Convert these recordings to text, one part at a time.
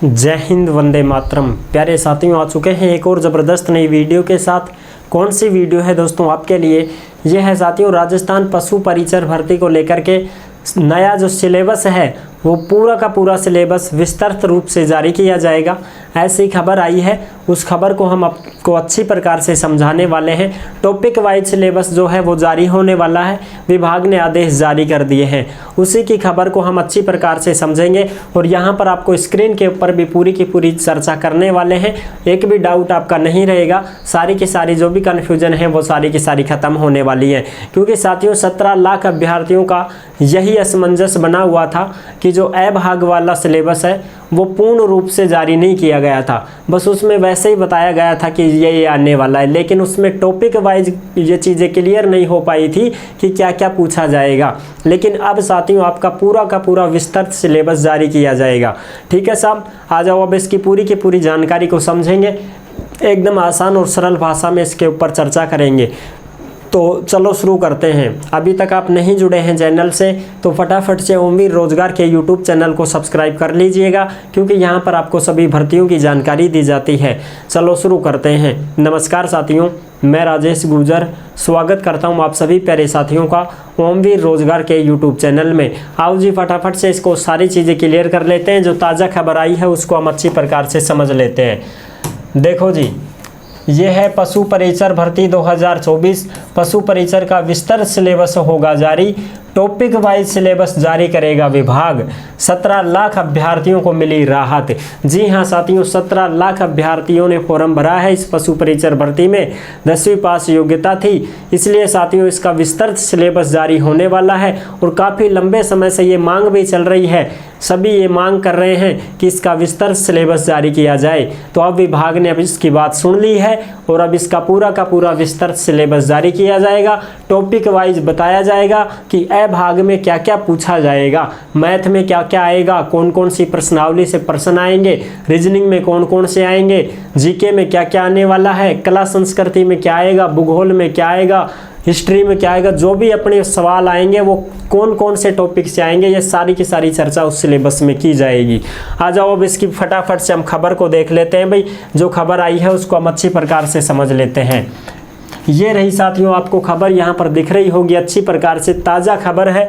जय हिंद, वंदे मातरम। प्यारे साथियों, आ चुके हैं एक और ज़बरदस्त नई वीडियो के साथ। कौन सी वीडियो है दोस्तों आपके लिए? ये है साथियों राजस्थान पशु परिचर भर्ती को लेकर के नया जो सिलेबस है वो पूरा का पूरा सिलेबस विस्तृत रूप से जारी किया जाएगा। ऐसी खबर आई है, उस खबर को हम आपको अच्छी प्रकार से समझाने वाले हैं। टॉपिक वाइज सिलेबस जो है वो जारी होने वाला है, विभाग ने आदेश जारी कर दिए हैं। उसी की खबर को हम अच्छी प्रकार से समझेंगे और यहाँ पर आपको स्क्रीन के ऊपर भी पूरी की पूरी चर्चा करने वाले हैं। एक भी डाउट आपका नहीं रहेगा, सारी की सारी जो भी कन्फ्यूजन है वो सारी की सारी खत्म होने वाली है। क्योंकि साथियों 17 लाख अभ्यर्थियों का यही असमंजस बना हुआ था कि जो ए भाग वाला सिलेबस है वो पूर्ण रूप से जारी नहीं किया गया था, बस उसमें वैसे ही बताया गया था कि ये आने वाला है, लेकिन उसमें टॉपिक वाइज ये चीज़ें क्लियर नहीं हो पाई थी कि क्या क्या पूछा जाएगा। लेकिन अब साथियों आपका पूरा का पूरा विस्तृत सिलेबस जारी किया जाएगा। ठीक है साहब, आ जाओ अब इसकी पूरी की पूरी जानकारी को समझेंगे। एकदम आसान और सरल भाषा में इसके ऊपर चर्चा करेंगे। तो चलो शुरू करते हैं। अभी तक आप नहीं जुड़े हैं चैनल से तो फटाफट से ओमवीर रोजगार के यूट्यूब चैनल को सब्सक्राइब कर लीजिएगा, क्योंकि यहाँ पर आपको सभी भर्तियों की जानकारी दी जाती है। चलो शुरू करते हैं। नमस्कार साथियों, मैं राजेश गुर्जर स्वागत करता हूँ आप सभी प्यारे साथियों का ओमवीर रोजगार के यूट्यूब चैनल में। आओ जी फटाफट से इसको सारी चीज़ें क्लियर कर लेते हैं। जो ताज़ा खबर आई है उसको हम अच्छी प्रकार से समझ लेते हैं। देखो जी, ये है पशु परिचर भर्ती 2024। पशु परिचर का विस्तृत सिलेबस होगा जारी। टॉपिक वाइज सिलेबस जारी करेगा विभाग। 17 लाख अभ्यर्थियों को मिली राहत। जी हाँ साथियों, 17 लाख अभ्यर्थियों ने फॉर्म भरा है इस पशु परिचर भर्ती में। 10वीं पास योग्यता थी, इसलिए साथियों इसका विस्तृत सिलेबस जारी होने वाला है। और काफ़ी लंबे समय से ये मांग भी चल रही है, सभी ये मांग कर रहे हैं कि इसका विस्तृत सिलेबस जारी किया जाए। तो अब विभाग ने अब इसकी बात सुन ली है और अब इसका पूरा का पूरा विस्तृत सिलेबस जारी किया जाएगा। टॉपिक वाइज बताया जाएगा कि ए भाग में क्या क्या पूछा जाएगा, मैथ में क्या क्या आएगा, कौन कौन सी प्रश्नावली से प्रश्न आएंगे, रीजनिंग में कौन कौन से आएंगे, जीके में क्या क्या आने वाला है, कला संस्कृति में क्या आएगा, भूगोल में क्या आएगा, हिस्ट्री में क्या आएगा, जो भी अपने सवाल आएंगे वो कौन कौन से टॉपिक से आएंगे, ये सारी की सारी चर्चा उस सिलेबस में की जाएगी। आ जाओ अब इसकी फटाफट से हम खबर को देख लेते हैं। भाई जो खबर आई है उसको हम अच्छी प्रकार से समझ लेते हैं। ये रही साथियों आपको खबर यहाँ पर दिख रही होगी अच्छी प्रकार से। ताज़ा खबर है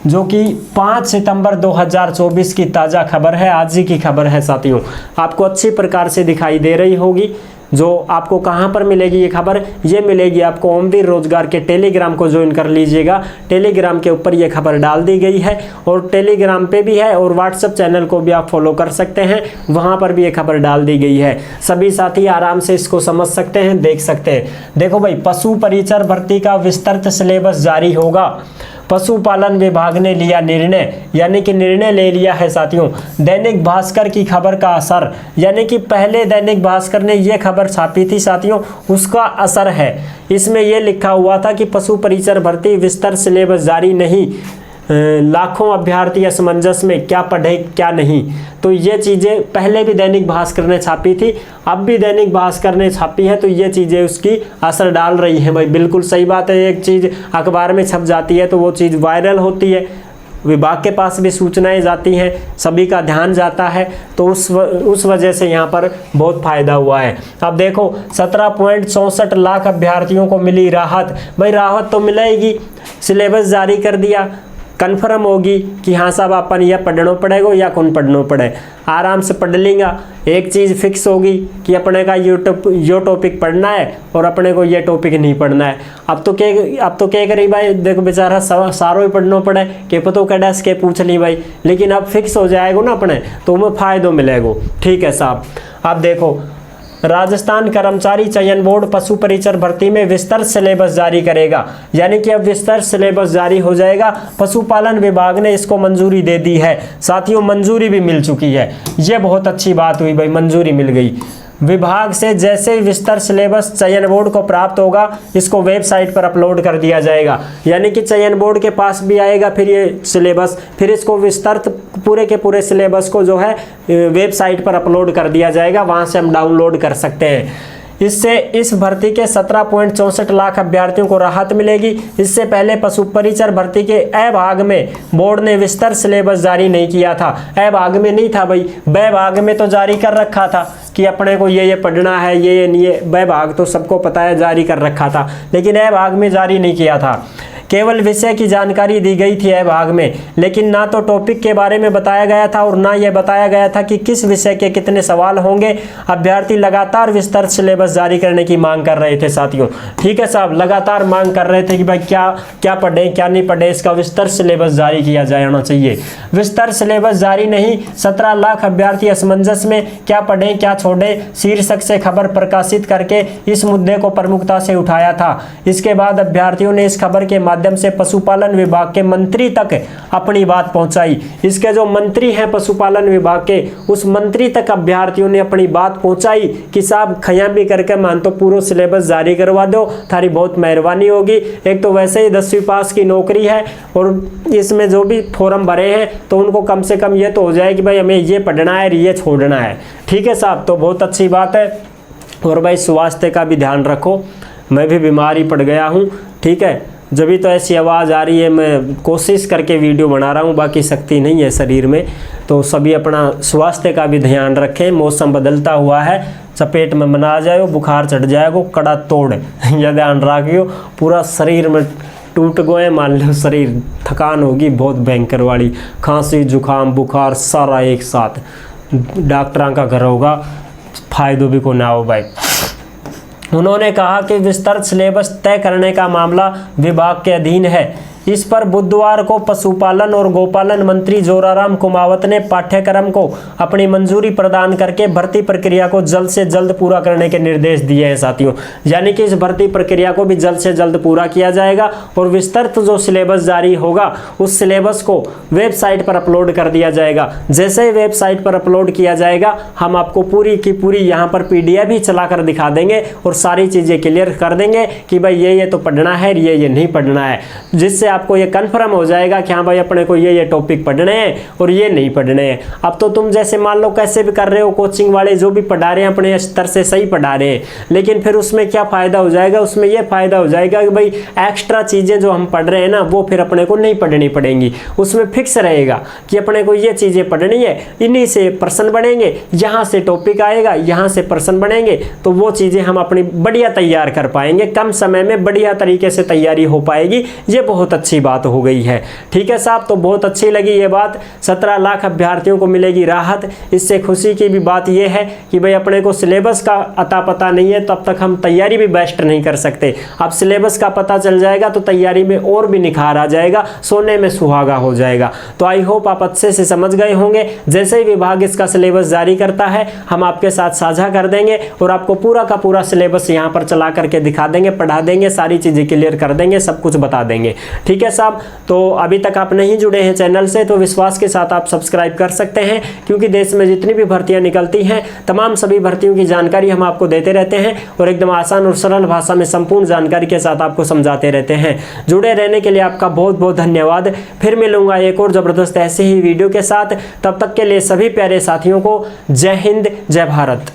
जो कि 5 सितंबर 2024 की ताज़ा खबर है, आज ही की खबर है साथियों। आपको अच्छी प्रकार से दिखाई दे रही होगी। जो आपको कहाँ पर मिलेगी ये खबर? ये मिलेगी आपको ओमवीर रोजगार के टेलीग्राम को ज्वाइन कर लीजिएगा। टेलीग्राम के ऊपर ये खबर डाल दी गई है और टेलीग्राम पे भी है और व्हाट्सएप चैनल को भी आप फॉलो कर सकते हैं, वहाँ पर भी ये खबर डाल दी गई है। सभी साथी आराम से इसको समझ सकते हैं, देख सकते हैं। देखो भाई, पशु परिचर भर्ती का विस्तृत सिलेबस जारी होगा। पशुपालन विभाग ने लिया निर्णय, यानी कि निर्णय ले लिया है साथियों। दैनिक भास्कर की खबर का असर, यानी कि पहले दैनिक भास्कर ने यह खबर छापी थी साथियों, उसका असर है। इसमें यह लिखा हुआ था कि पशु परिचर भर्ती विस्तृत सिलेबस जारी नहीं, लाखों अभ्यर्थी असमंजस में, क्या पढ़े क्या नहीं। तो ये चीज़ें पहले भी दैनिक भास्कर ने छापी थी, अब भी दैनिक भास्कर ने छापी है, तो ये चीज़ें उसकी असर डाल रही हैं। भाई बिल्कुल सही बात है, एक चीज़ अखबार में छप जाती है तो वो चीज़ वायरल होती है, विभाग के पास भी सूचनाएं जाती हैं, सभी का ध्यान जाता है, तो उस वजह से यहाँ पर बहुत फ़ायदा हुआ है। अब देखो 17.64 लाख अभ्यर्थियों को मिली राहत। भाई राहत तो मिलेगी, सिलेबस जारी कर दिया, कन्फर्म होगी कि हाँ साहब अपन यह पढ़ना पड़ेगा या कौन पढ़ना पड़े, आराम से पढ़ लेंगे। एक चीज़ फिक्स होगी कि अपने का यो टॉपिक पढ़ना है और अपने को ये टॉपिक नहीं पढ़ना है। अब तो क्या करी भाई, देखो बेचारा सारों ही पढ़ना पड़े कि पतो कैडस के पूछ ली भाई, लेकिन अब फिक्स हो जाएगा ना अपने, तो हमें फ़ायदा मिलेगा। ठीक है साहब। अब देखो राजस्थान कर्मचारी चयन बोर्ड पशु परिचर भर्ती में विस्तृत सिलेबस जारी करेगा, यानी कि अब विस्तृत सिलेबस जारी हो जाएगा। पशुपालन विभाग ने इसको मंजूरी दे दी है साथियों, मंजूरी भी मिल चुकी है। ये बहुत अच्छी बात हुई भाई, मंजूरी मिल गई विभाग से। जैसे ही विस्तृत सिलेबस चयन बोर्ड को प्राप्त होगा, इसको वेबसाइट पर अपलोड कर दिया जाएगा, यानी कि चयन बोर्ड के पास भी आएगा फिर ये सिलेबस, फिर इसको विस्तृत पूरे के पूरे सिलेबस को जो है वेबसाइट पर अपलोड कर दिया जाएगा, वहाँ से हम डाउनलोड कर सकते हैं। इससे इस भर्ती के 17.64 लाख अभ्यर्थियों को राहत मिलेगी। इससे पहले पशु परिचर भर्ती के अ भाग में बोर्ड ने विस्तृत सिलेबस जारी नहीं किया था। अ भाग में नहीं था भाई, ब भाग में तो जारी कर रखा था कि अपने को ये पढ़ना है, ये ब भाग तो सबको पता है जारी कर रखा था, लेकिन अ भाग में जारी नहीं किया था। केवल विषय की जानकारी दी गई थी अ भाग में, लेकिन ना तो टॉपिक के बारे में बताया गया था और ना यह बताया गया था कि किस विषय के कितने सवाल होंगे। अभ्यर्थी लगातार विस्तृत सिलेबस जारी करने की मांग कर रहे थे साथियों। ठीक है साहब, लगातार मांग कर रहे थे कि भाई क्या पढ़ें क्या नहीं पढ़ें, इसका विस्तृत सिलेबस जारी किया जाना चाहिए। विस्तृत सिलेबस जारी नहीं, 17 लाख अभ्यर्थी असमंजस में, क्या पढ़ें क्या छोड़ें शीर्षक से खबर प्रकाशित करके इस मुद्दे को प्रमुखता से उठाया था। इसके बाद अभ्यर्थियों ने इस खबर के माध्यम से पशुपालन विभाग के मंत्री तक अपनी बात पहुंचाई। इसके जो मंत्री हैं पशुपालन विभाग के, उस मंत्री तक अभ्यर्थियों ने अपनी बात पहुंचाई कि साहब खया भी करके मान तो पूरा सिलेबस जारी करवा दो, थारी बहुत मेहरबानी होगी। एक तो वैसे ही 10वीं पास की नौकरी है और इसमें जो भी फॉर्म भरे हैं तो उनको कम से कम ये तो हो जाए कि भाई हमें ये पढ़ना है ये छोड़ना है। ठीक है साहब, तो बहुत अच्छी बात है। और भाई स्वास्थ्य का भी ध्यान रखो, मैं भी बीमार ही पड़ गया हूँ। ठीक है, जब भी तो ऐसी आवाज़ आ रही है, मैं कोशिश करके वीडियो बना रहा हूँ, बाकी शक्ति नहीं है शरीर में। तो सभी अपना स्वास्थ्य का भी ध्यान रखें, मौसम बदलता हुआ है, चपेट में मना जाए, बुखार चढ़ जाएगा कड़ा तोड़ यह ध्यान रखियो। पूरा शरीर में टूट गए मान लो, शरीर थकान होगी बहुत भयंकर वाली, खांसी जुकाम बुखार सारा एक साथ, डॉक्टरों का घर होगा, फायदो भी को ना हो भाई। उन्होंने कहा कि विस्तृत सिलेबस तय करने का मामला विभाग के अधीन है। इस पर बुधवार को पशुपालन और गोपालन मंत्री जोराराम कुमावत ने पाठ्यक्रम को अपनी मंजूरी प्रदान करके भर्ती प्रक्रिया को जल्द से जल्द पूरा करने के निर्देश दिए हैं साथियों। यानी कि इस भर्ती प्रक्रिया को भी जल्द से जल्द पूरा किया जाएगा और विस्तृत जो सिलेबस जारी होगा उस सिलेबस को वेबसाइट पर अपलोड कर दिया जाएगा। जैसे ही वेबसाइट पर अपलोड किया जाएगा हम आपको पूरी की पूरी यहाँ पर PDF ही चला कर दिखा देंगे और सारी चीज़ें क्लियर कर देंगे कि भाई ये तो पढ़ना है, ये नहीं पढ़ना है, जिससे आपको ये कंफर्म हो जाएगा कि हाँ भाई अपने को ये टॉपिक पढ़ने हैं और ये नहीं पढ़ने हैं। अब तो तुम जैसे मान लो कैसे भी कर रहे हो, कोचिंग वाले जो भी पढ़ा रहे हैं अपने स्तर से सही पढ़ा रहे हैं, लेकिन फिर उसमें क्या फ़ायदा हो जाएगा, उसमें ये फ़ायदा हो जाएगा कि भाई एक्स्ट्रा चीज़ें जो हम पढ़ रहे हैं ना वो फिर अपने को नहीं पढ़नी पड़ेंगी। उसमें फिक्स रहेगा कि अपने को ये चीज़ें पढ़नी है, इन्हीं से प्रश्न बनेंगे, यहाँ से टॉपिक आएगा, यहाँ से प्रश्न बनेंगे, तो वो चीज़ें हम अपनी बढ़िया तैयार कर पाएंगे, कम समय में बढ़िया तरीके से तैयारी हो पाएगी। ये बहुत अच्छी बात हो गई है। ठीक है साहब, तो बहुत अच्छी लगी ये बात। 17 लाख अभ्यर्थियों को मिलेगी राहत। इससे खुशी की भी बात यह है कि भाई अपने को सिलेबस का अता पता नहीं है, तब तक हम तैयारी भी बेस्ट नहीं कर सकते। अब सिलेबस का पता चल जाएगा तो तैयारी में और भी निखार आ जाएगा, सोने में सुहागा हो जाएगा। तो आई होप आप अच्छे से समझ गए होंगे। जैसे ही विभाग इसका सिलेबस जारी करता है हम आपके साथ साझा कर देंगे और आपको पूरा का पूरा सिलेबस यहाँ पर चला करके दिखा देंगे, पढ़ा देंगे, सारी चीज़ें क्लियर कर देंगे, सब कुछ बता देंगे। ठीक है साहब, तो अभी तक आप नहीं जुड़े हैं चैनल से तो विश्वास के साथ आप सब्सक्राइब कर सकते हैं, क्योंकि देश में जितनी भी भर्तियां निकलती हैं तमाम सभी भर्तियों की जानकारी हम आपको देते रहते हैं और एकदम आसान और सरल भाषा में संपूर्ण जानकारी के साथ आपको समझाते रहते हैं। जुड़े रहने के लिए आपका बहुत बहुत धन्यवाद। फिर मिलूंगा एक और ज़बरदस्त ऐसे ही वीडियो के साथ। तब तक के लिए सभी प्यारे साथियों को जय हिंद, जय भारत।